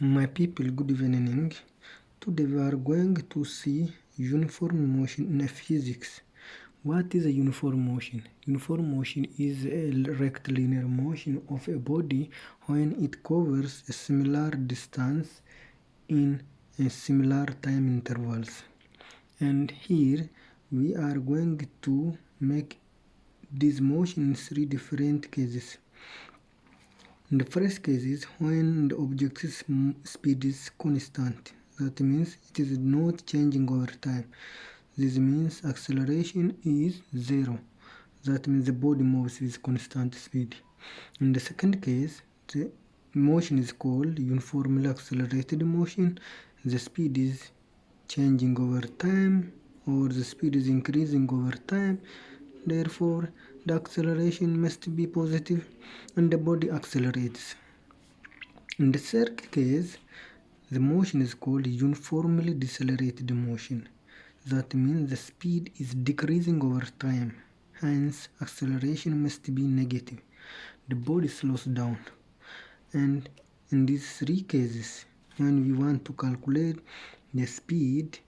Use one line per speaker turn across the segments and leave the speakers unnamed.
My people, good evening. Today we are going to see uniform motion in physics. What is a uniform motion? Uniform motion is a rectilinear motion of a body when it covers a similar distance in a similar time intervals. And here we are going to make this motion in three different cases. In the first case is when the object's speed is constant. That means it is not changing over time. This means acceleration is zero. That means the body moves with constant speed. In the second case, the motion is called uniformly accelerated motion. The speed is changing over time, or the speed is increasing over time. Therefore, the acceleration must be positive and the body accelerates. In the third case, the motion is called uniformly decelerated motion. That means the speed is decreasing over time. Hence, acceleration must be negative. The body slows down. And in these three cases, when we want to calculate the speed,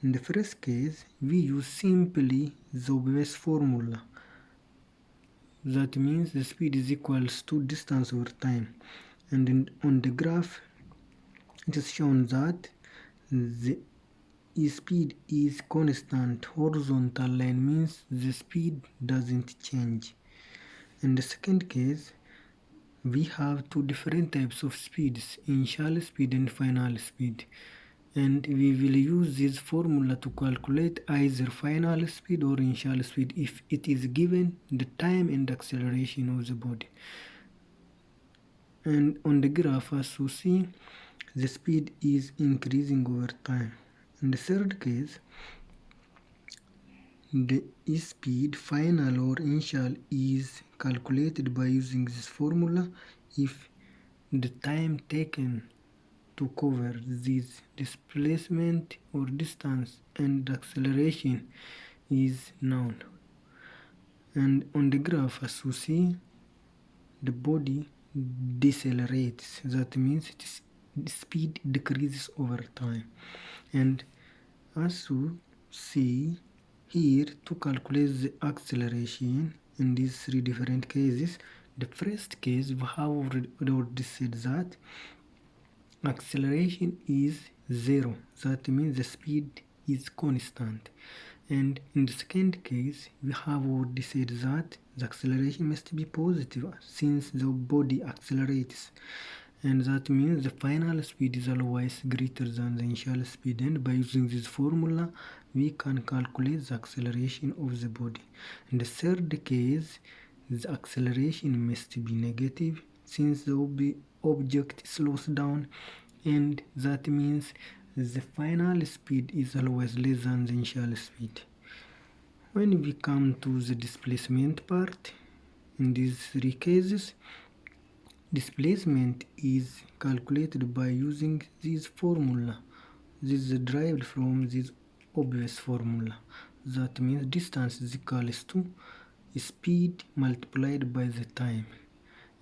in the first case, we use simply the obvious formula. That means the speed is equals to distance over time. And on the graph, it is shown that the speed is constant. Horizontal line means the speed doesn't change. In the second case, we have two different types of speeds, initial speed and final speed. And we will use this formula to calculate either final speed or initial speed if it is given the time and acceleration of the body. And on the graph, as you see, the speed is increasing over time. In the third case, the speed final or initial is calculated by using this formula if the time taken to cover this displacement or distance and acceleration is known. And on the graph, as you see, the body decelerates. That means the speed decreases over time. And as you see here, to calculate the acceleration in these three different cases, the first case we have already said that acceleration is zero. That means the speed is constant. And in the second case, we have already said that the acceleration must be positive since the body accelerates. And that means the final speed is always greater than the initial speed. And by using this formula, we can calculate the acceleration of the body. In the third case, the acceleration must be negative since the object slows down, and that means the final speed is always less than the initial speed. When we come to the displacement part, in these three cases, displacement is calculated by using this formula. This is derived from this obvious formula. That means distance is equals to speed multiplied by the time.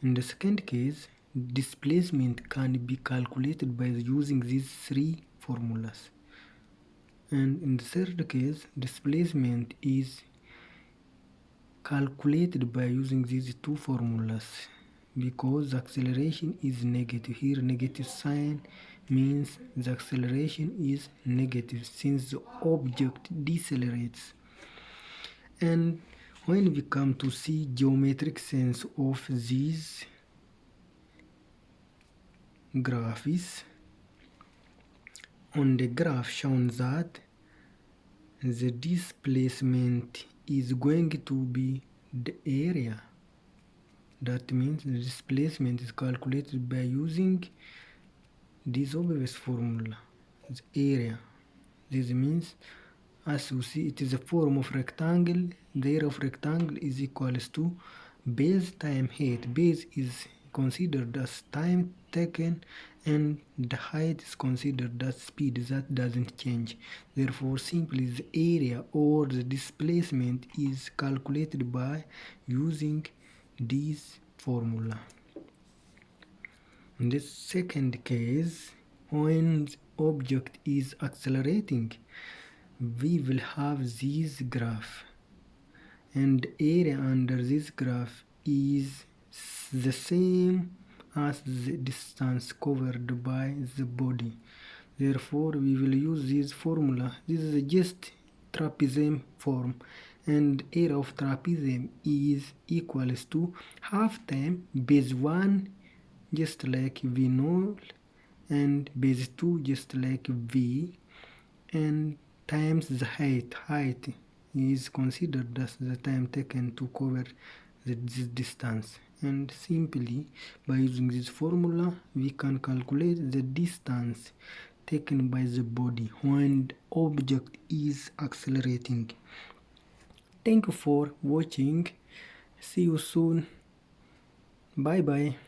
In the second case, displacement can be calculated by using these three formulas. And in the third case, displacement is calculated by using these two formulas because the acceleration is negative. Here negative sign means the acceleration is negative since the object decelerates. And when we come to see geometric sense of these graphs, on the graph shown that the displacement is going to be the area. That means the displacement is calculated by using this obvious formula, the area. This means, as you see, it is a form of rectangle. The area of rectangle is equals to base time height. Base is considered as time taken and the height is considered as speed that doesn't change. Therefore, simply the area or the displacement is calculated by using this formula. In the second case, when object is accelerating, we will have this graph, and area under this graph is the same as the distance covered by the body. Therefore, we will use this formula. This is just trapezium form, and area of trapezium is equals to half time base 1 just like V0 and base 2 just like V, and times the height. Height is considered as the time taken to cover this distance, and simply by using this formula we can calculate the distance taken by the body when the object is accelerating. Thank you for watching. See you soon. Bye bye.